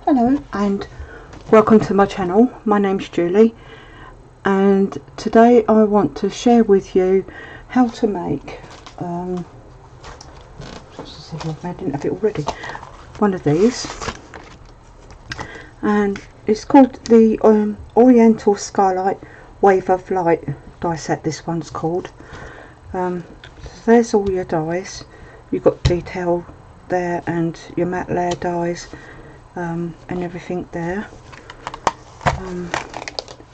Hello and welcome to my channel. My name's Julie, and today I want to share with you how to make I didn't have it already, one of these, and it's called the Oriental Skylight Wave of Light die set. This one's called. So there's all your dies. You've got detail there and your matte layer dies, and everything there.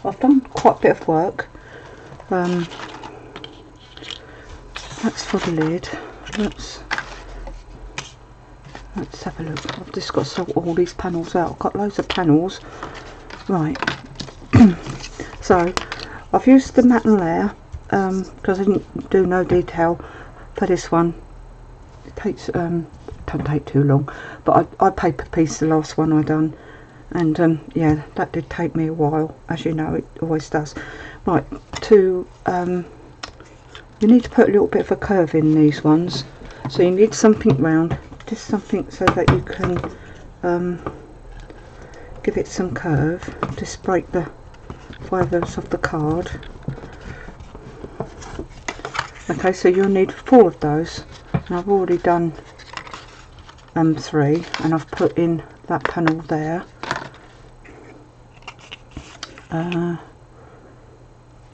I've done quite a bit of work. That's for the lid. Let's have a look. I've just got to sort all these panels out. I've got loads of panels. Right. So I've used the matte layer because I didn't do no detail for this one. It takes don't take too long, but I paper pieced the last one I done, and yeah, that did take me a while, as you know it always does. Right, to you need to put a little bit of a curve in these ones, so you need something round, just something so that you can give it some curve. Just break the fibres of the card. Okay, so you'll need 4 of those, and I've already done 3, and I've put in that panel there. I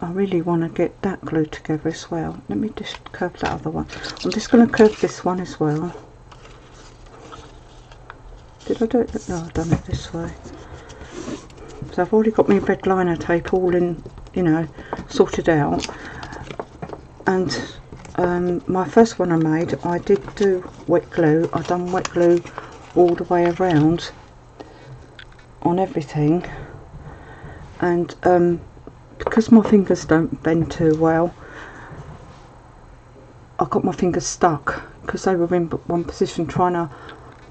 really want to get that glued together as well. Let me just curve that other one. I'm just going to curve this one as well. Did I do it? No, I've done it this way. So I've already got my red liner tape all in, you know, sorted out. And my first one I made, I did do wet glue. I've done wet glue all the way around on everything, and because my fingers don't bend too well, I got my fingers stuck because they were in one position trying to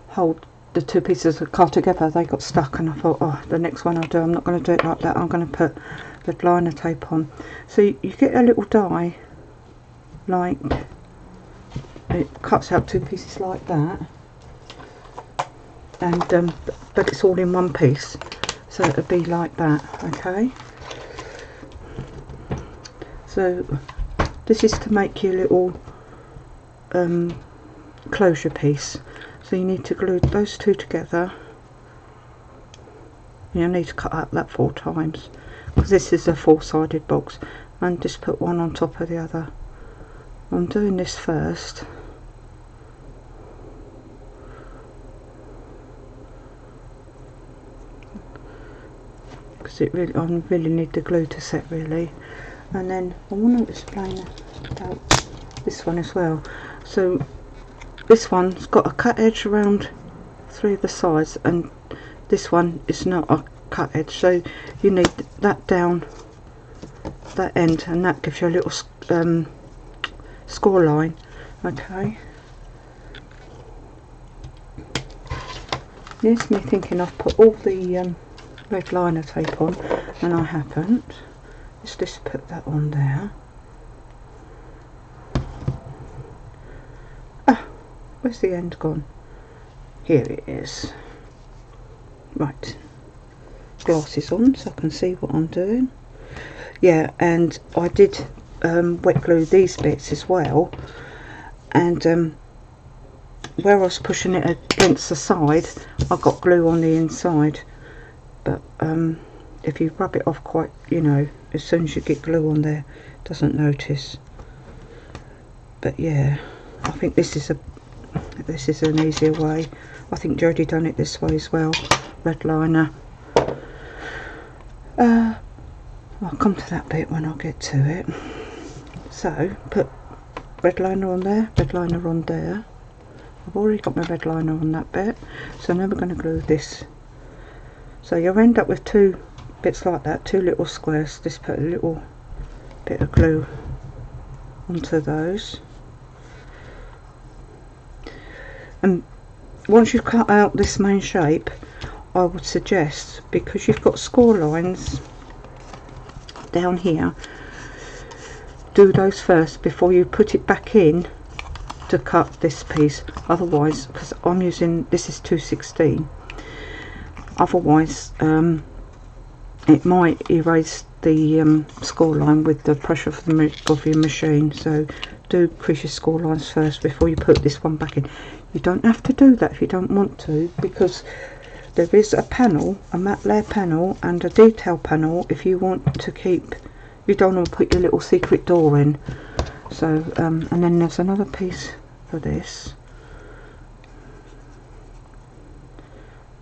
hold the 2 pieces of card together. They got stuck, and I thought, oh, the next one I do, I'm not going to do it like that. I'm going to put the liner tape on. So you get a little die, like it cuts out 2 pieces like that, and but it's all in one piece, so it'll be like that. Okay, so this is to make your little closure piece. So you need to glue those 2 together. You'll need to cut up that 4 times because this is a 4-sided box, and just put one on top of the other. I'm doing this first. Because I really need the glue to set, really. And then I want to explain about this one as well. So this one's got a cut edge around 3 of the sides, and this one is not a cut edge, so you need that down that end, and that gives you a little score line. Okay, here's me thinking I've put all the red liner tape on, and I haven't. Let's just put that on there. Ah, where's the end gone? Here it is. Right, glasses on so I can see what I'm doing. Yeah, and I did wet glue these bits as well, and where I was pushing it against the side, I got glue on the inside, but if you rub it off quite, you know, as soon as you get glue on there, it doesn't notice. But yeah, I think this is an easier way. I think Jodie done it this way as well, red liner. I'll come to that bit when I get to it. So put red liner on there, red liner on there. I've already got my red liner on that bit, so now we're going to glue this. So you'll end up with 2 bits like that, 2 little squares. Just put a little bit of glue onto those, and once you've cut out this main shape, I would suggest, because you've got score lines down here, do those first before you put it back in to cut this piece. Otherwise, because I'm using, this is 216, otherwise it might erase the score line with the pressure of your machine. So do crease your score lines first before you put this one back in. You don't have to do that if you don't want to, because there is a panel, a matte layer panel and a detail panel if you want to keep, you don't want to put your little secret door in. So and then there's another piece for this.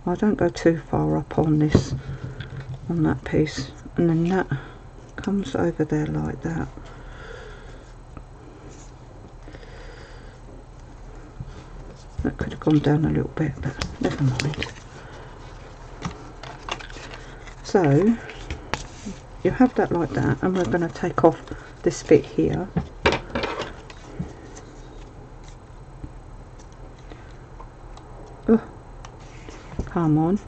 I don't go too far up on this, on that piece, and then that comes over there like that. That could have gone down a little bit, but never mind. So you have that like that, and we're going to take off this bit here. Oh, come on.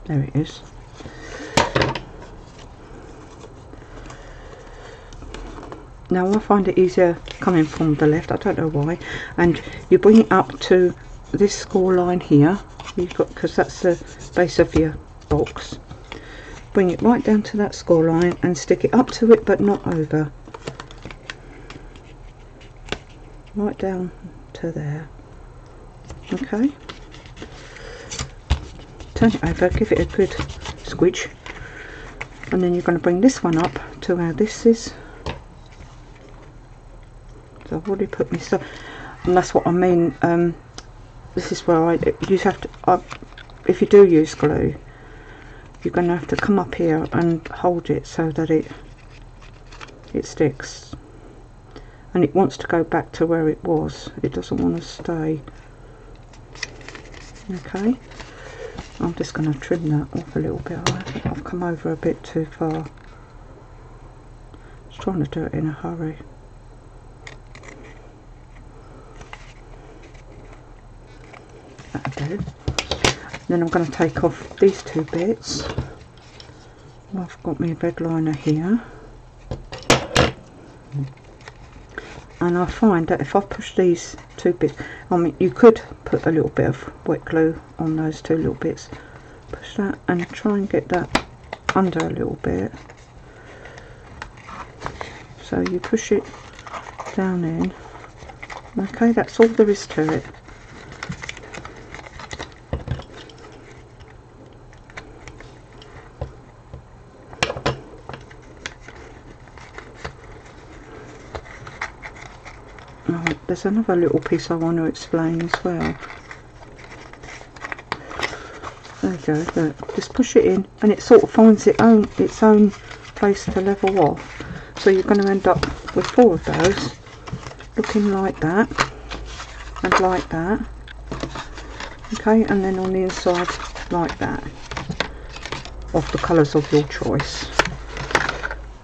There it is. Now I find it easier coming from the left, I don't know why, and you bring it up to this score line here, you've got, because that's the base of your box. Bring it right down to that score line and stick it up to it but not over. Right down to there. Okay. Turn it over, give it a good squidge, and then you're going to bring this one up to where this is. So I've already put my stuff, and that's what I mean. This is where you have to, if you do use glue, you're going to have to come up here and hold it so that it sticks, and it wants to go back to where it was. It doesn't want to stay. Okay, I'm just going to trim that off a little bit. I've come over a bit too far. I was trying to do it in a hurry. That'll do. Then I'm going to take off these two bits. I've got my red liner here, and I find that if I push these two bits, I mean, you could put a little bit of wet glue on those two little bits, push that and try and get that under a little bit. So you push it down in. Okay, that's all there is to it. There's another little piece I want to explain as well. There you go, look, just push it in and it sort of finds its own place to level off. So you're going to end up with 4 of those looking like that and like that. Okay, and then on the inside like that, of the colours of your choice.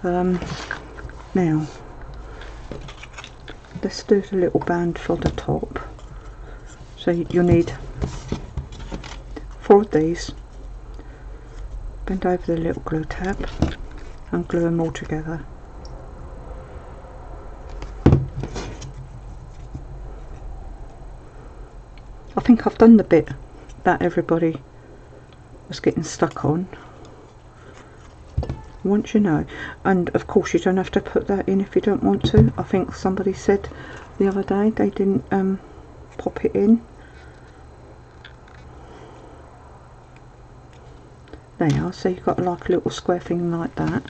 Now let's do the little band for the top. So you'll need 4 of these. Bend over the little glue tab and glue them all together. I think I've done the bit that everybody was getting stuck on. Once you know, and of course you don't have to put that in if you don't want to. I think somebody said the other day they didn't pop it in. There you are, so you've got like a little square thing like that.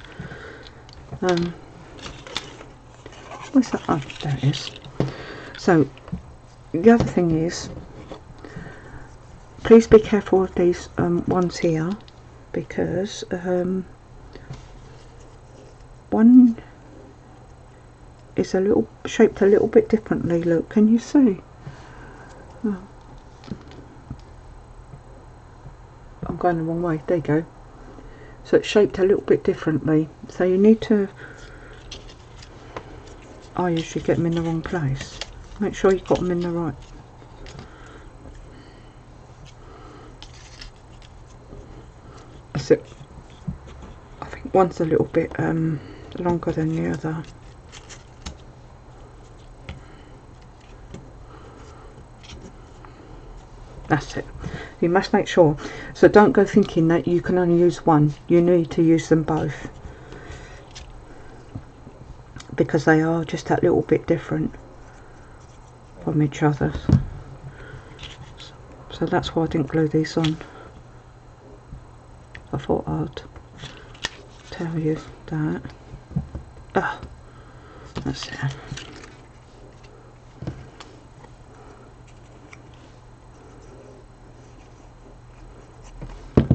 Where's that? Oh, there it is. So the other thing is, please be careful of these ones here, because one is a little shaped a little bit differently. Look, can you see? Oh. I'm going the wrong way. There you go. So it's shaped a little bit differently. So you need to, I usually get them in the wrong place. Make sure you've got them in the right. That's it. I think one's a little bit longer than the other. That's it. You must make sure. So don't go thinking that you can only use one. You need to use them both, because they are just that little bit different from each other. So that's why I didn't glue these on. I thought I'd tell you that. Ah, that's it.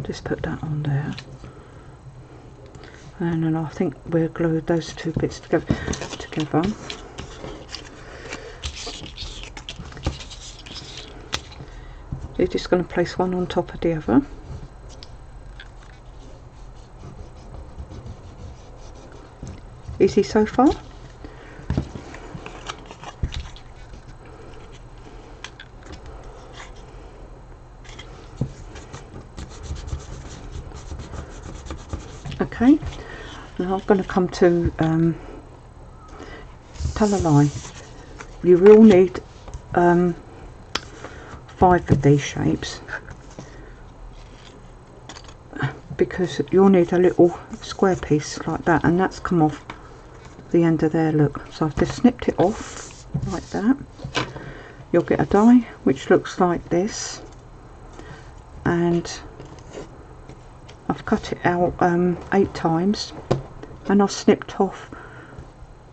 Just put that on there, and then I think we'll glue those two bits together. You're just going to place one on top of the other. Easy so far? Okay, now I'm going to come to tell a lie. You will need 5 of these shapes, because you'll need a little square piece like that, and that's come off the end of there, look. So I've just snipped it off like that. You'll get a die which looks like this, and I've cut it out 8 times, and I've snipped off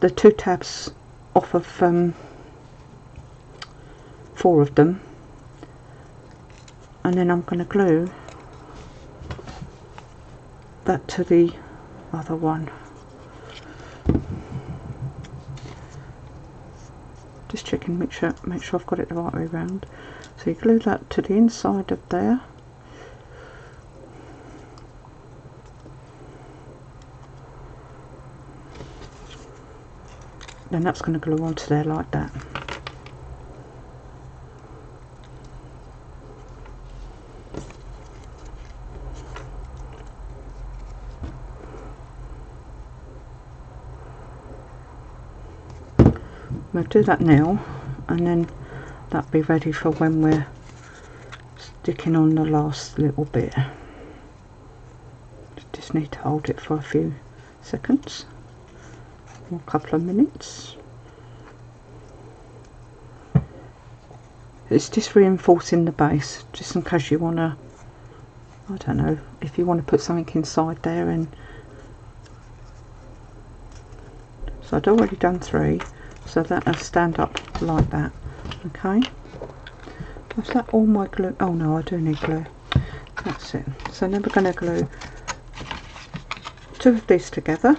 the 2 tabs off of 4 of them, and then I'm going to glue that to the other one. Just checking, make sure I've got it the right way round. So you glue that to the inside of there. Then that's going to glue onto there like that. We'll do that now, and then that'll be ready for when we're sticking on the last little bit. Just need to hold it for a few seconds, or a couple of minutes. It's just reinforcing the base, just in case you want to, I don't know, if you want to put something inside there. And so I'd already done 3, so that'll stand up like that. Okay, is that all my glue? Oh no, I do need glue. That's it. So now we're going to glue 2 of these together.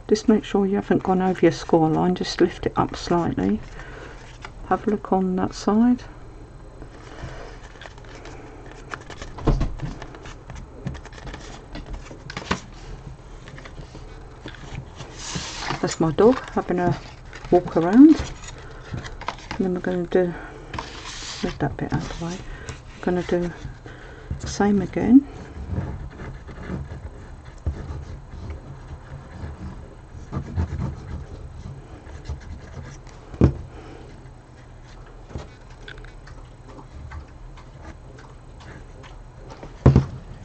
Just make sure you haven't gone over your score line, just lift it up slightly. Have a look on that side. That's my dog having a walk around. And then we're going to do, move that bit out of the way, we're going to do the same again.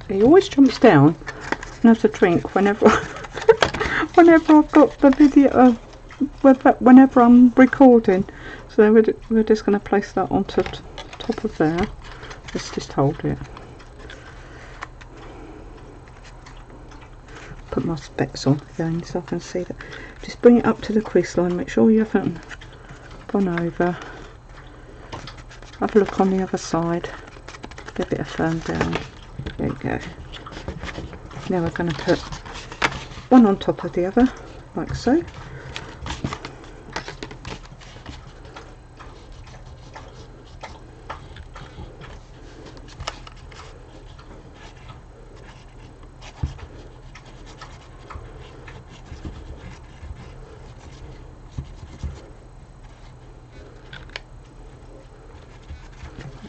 He always jumps down and has a drink whenever whenever I've got the video, whenever I'm recording. So we're just going to place that onto top of there. Let's just hold it. Put my specs on again so I can see that. Just bring it up to the crease line. Make sure you haven't gone over. Have a look on the other side. Give it a firm down. There you go. Now we're going to put one on top of the other, like so.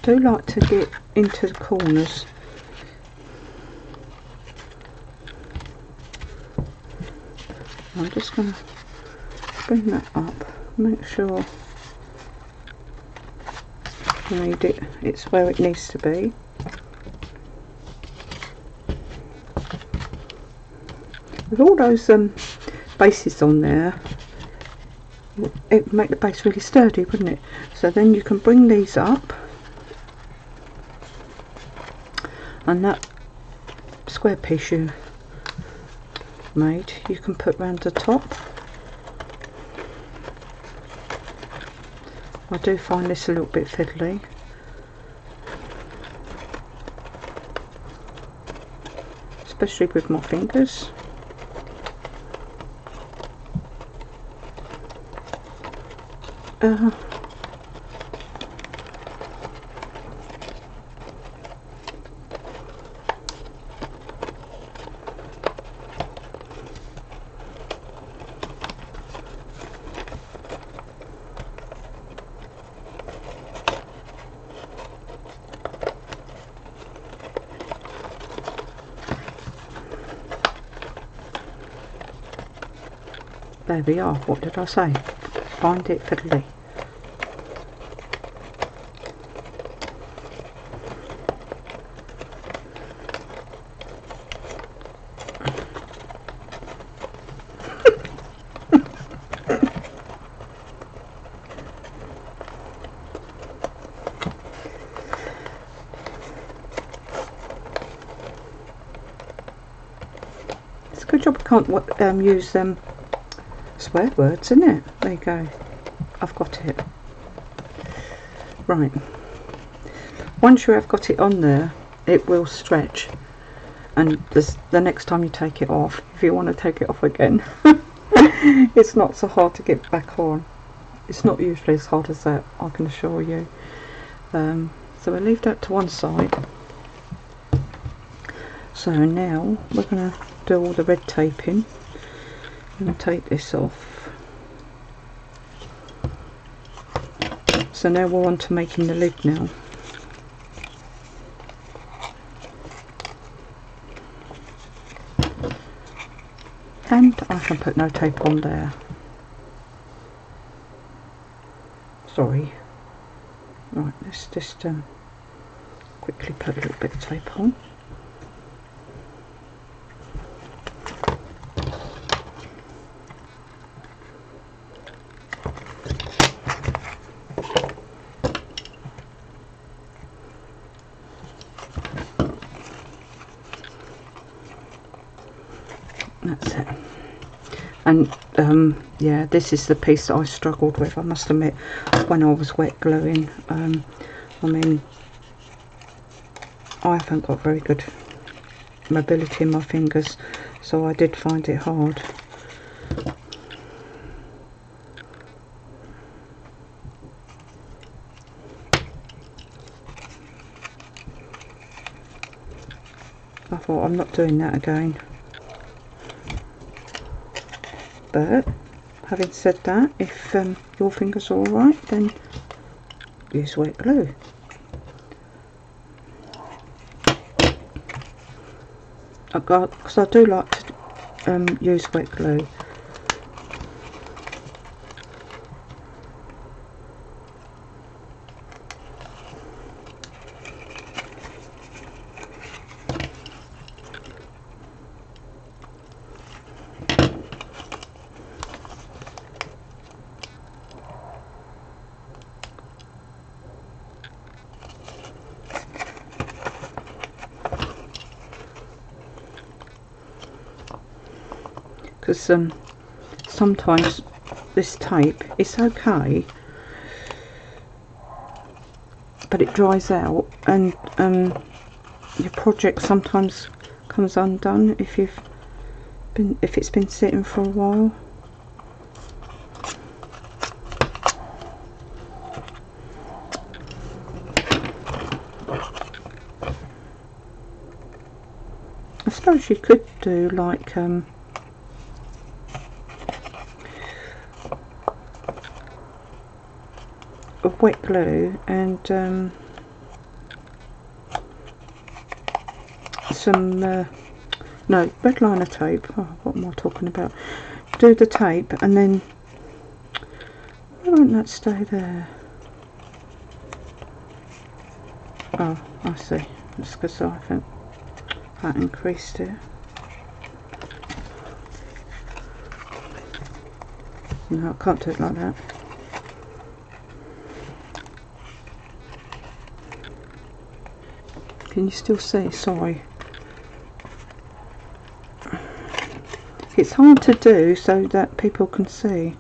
do like to get into the corners. I'm just going to bring that up, make sure it's where it needs to be. With all those bases on there, it would make the base really sturdy, wouldn't it? So then you can bring these up, and that square piece you made you can put round the top. I do find this a little bit fiddly. Especially with my fingers. There we are. What did I say? Find it fiddly. It's a good job I can't use swear words, isn't it? There you go. I've got it. Right. Once you have got it on there, it will stretch. And the next time you take it off, if you want to take it off again, it's not so hard to get back on. It's not usually as hard as that, I can assure you. So we'll leave that to one side. So now we're going to do all the red taping. I'm going to take this off. So now we're on to making the lid now. And I can put no tape on there. Sorry. Right, let's just quickly put a little bit of tape on. That's it. And yeah, this is the piece that I struggled with, I must admit, when I was wet gluing. I mean, I haven't got very good mobility in my fingers, so I did find it hard. I thought, I'm not doing that again. But having said that, if your fingers are alright, then use wet glue. Because I do like to use wet glue. Because sometimes this tape is okay, but it dries out, and your project sometimes comes undone if it's been sitting for a while. I suppose you could do like wet glue and some no, red liner tape. Oh, what am I talking about? Do the tape and then why won't that stay there? Oh, I see. That's because I think that increased it. No, I can't do it like that. Can you still see? Sorry. It's hard to do so that people can see.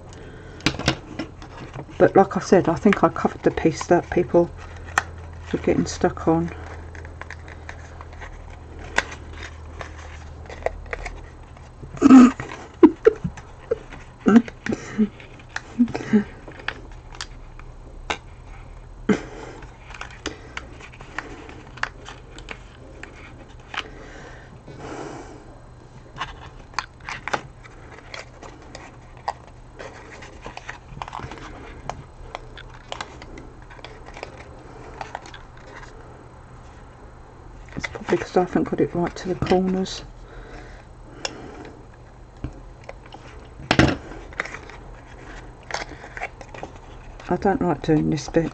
But like I said, I think I covered the piece that people were getting stuck on. It's probably because I haven't got it right to the corners. I don't like doing this bit.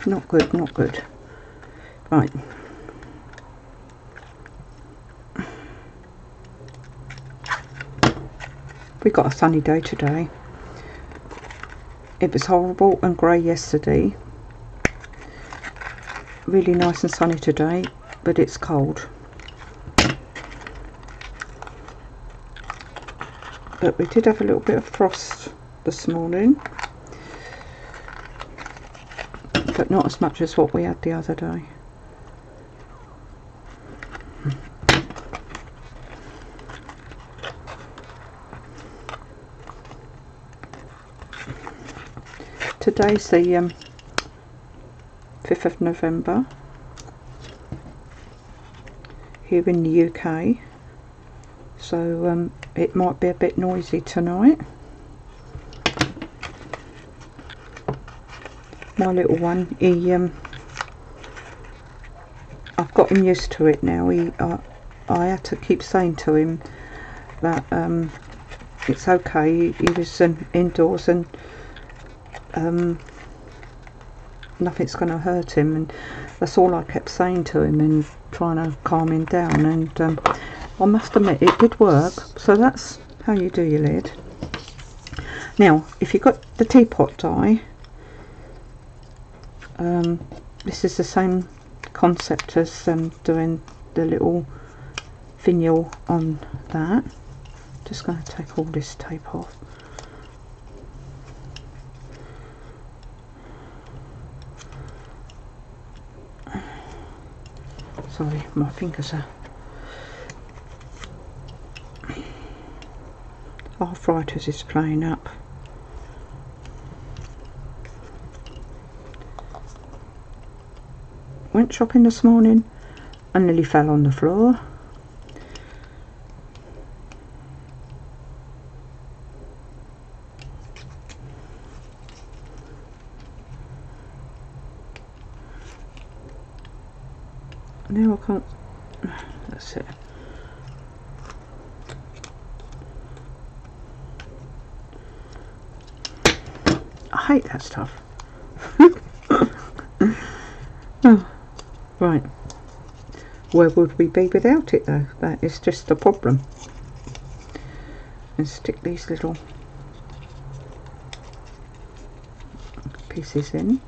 Not good, not good. Right. We got a sunny day today. It was horrible and grey yesterday. Really nice and sunny today, but it's cold. But we did have a little bit of frost this morning. But not as much as what we had the other day. Today's the 5th of November here in the UK, so it might be a bit noisy tonight. My little one, I've got him used to it now. I had to keep saying to him that it's okay. He was indoors and nothing's going to hurt him, and that's all I kept saying to him and trying to calm him down, and I must admit it did work. So that's how you do your lid. Now if you've got the teapot die, this is the same concept as doing the little finial on that. Just going to take all this tape off. Sorry, my fingers are... arthritis is playing up. Went shopping this morning and nearly fell on the floor. Now I can't... that's it. I hate that stuff. Oh, right. Where would we be without it though? That is just the problem. And stick these little pieces in.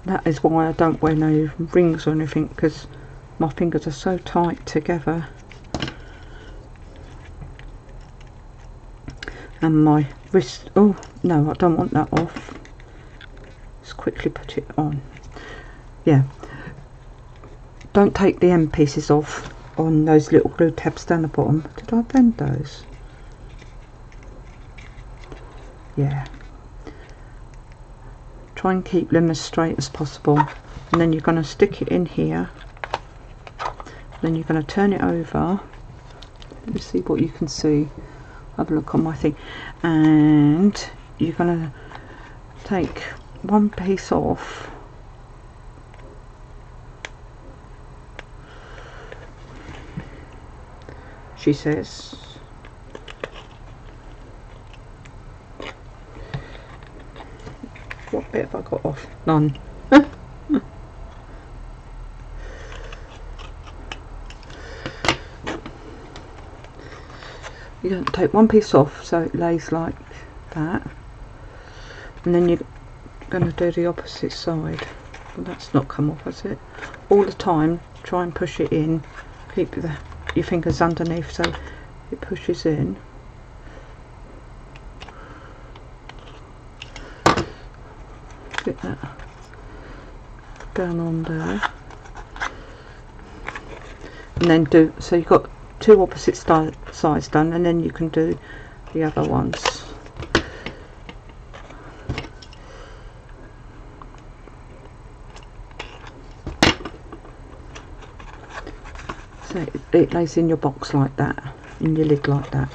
That is why I don't wear no rings or anything, because my fingers are so tight together. And my wrist, oh no, I don't want that off. Let's quickly put it on. Yeah, don't take the end pieces off on those little glue tabs down the bottom. Did I bend those? Yeah, try and keep them as straight as possible, and then you're going to stick it in here, then you're going to turn it over. Let me see what you can see. Have a look on my thing, and you're going to take one piece off, she says. What bit have I got off? None. You're going to take one piece off so it lays like that, and then you're going to do the opposite side. Well, that's not come off, has it? All the time try and push it in, keep your fingers underneath so it pushes in. Get that down on there, and then do, so you've got two opposite sides done, and then you can do the other ones. So it lays in your box like that, in your lid like that,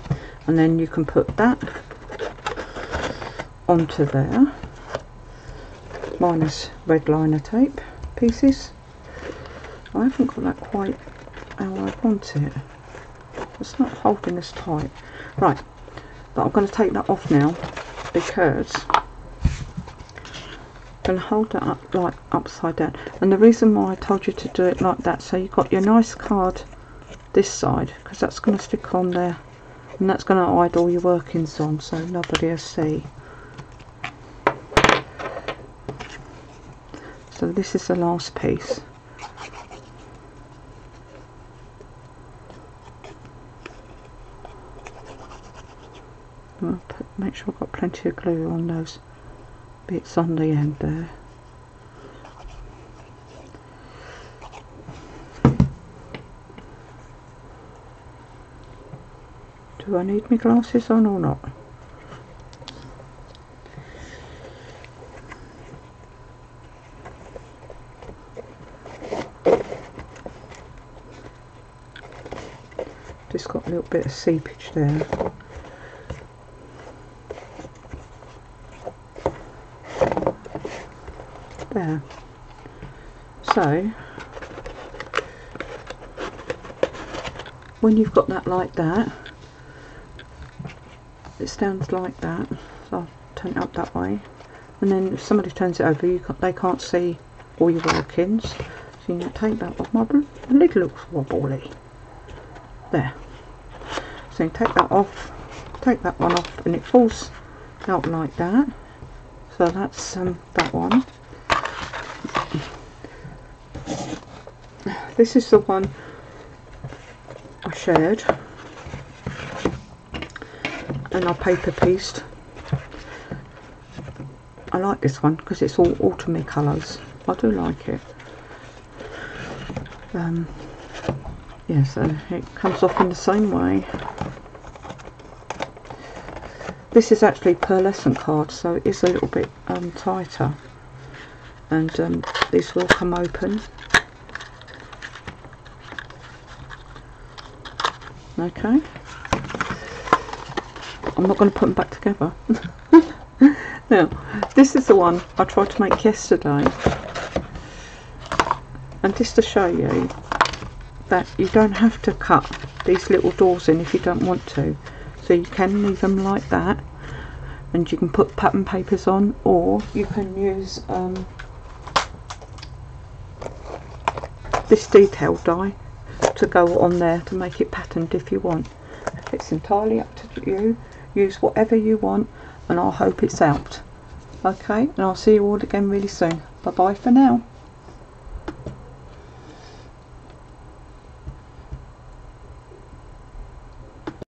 and then you can put that onto there, minus red liner tape pieces. I haven't got that quite how I want it. It's not holding this tight. Right, but I'm going to take that off now, because I'm going to hold that up like upside down. And the reason why I told you to do it like that, so you've got your nice card this side, because that's going to stick on there, and that's going to hide all your workings on, so nobody will see. So this is the last piece. I'll make sure I've got plenty of glue on those bits on the end there. Do I need my glasses on or not? Just got a little bit of seepage there. There. So when you've got that like that, it stands like that. So I'll turn it up that way, and then if somebody turns it over, they can't see all your workings. So you take that off. My lid looks wobbly. There. So you take that off, take that one off, and it falls out like that. So that's that one. This is the one I shared, and I paper pieced. I like this one because it's all autumny colours. I do like it. Yeah, so it comes off in the same way. This is actually pearlescent card, so it is a little bit tighter, and this will come open. Okay, I'm not going to put them back together. Now, this is the one I tried to make yesterday, and just to show you that you don't have to cut these little doors in if you don't want to, so you can leave them like that, and you can put pattern papers on, or you can use this detail die to go on there to make it patterned if you want. It's entirely up to you. Use whatever you want, and I hope it's out. Okay, and I'll see you all again really soon. Bye bye for now.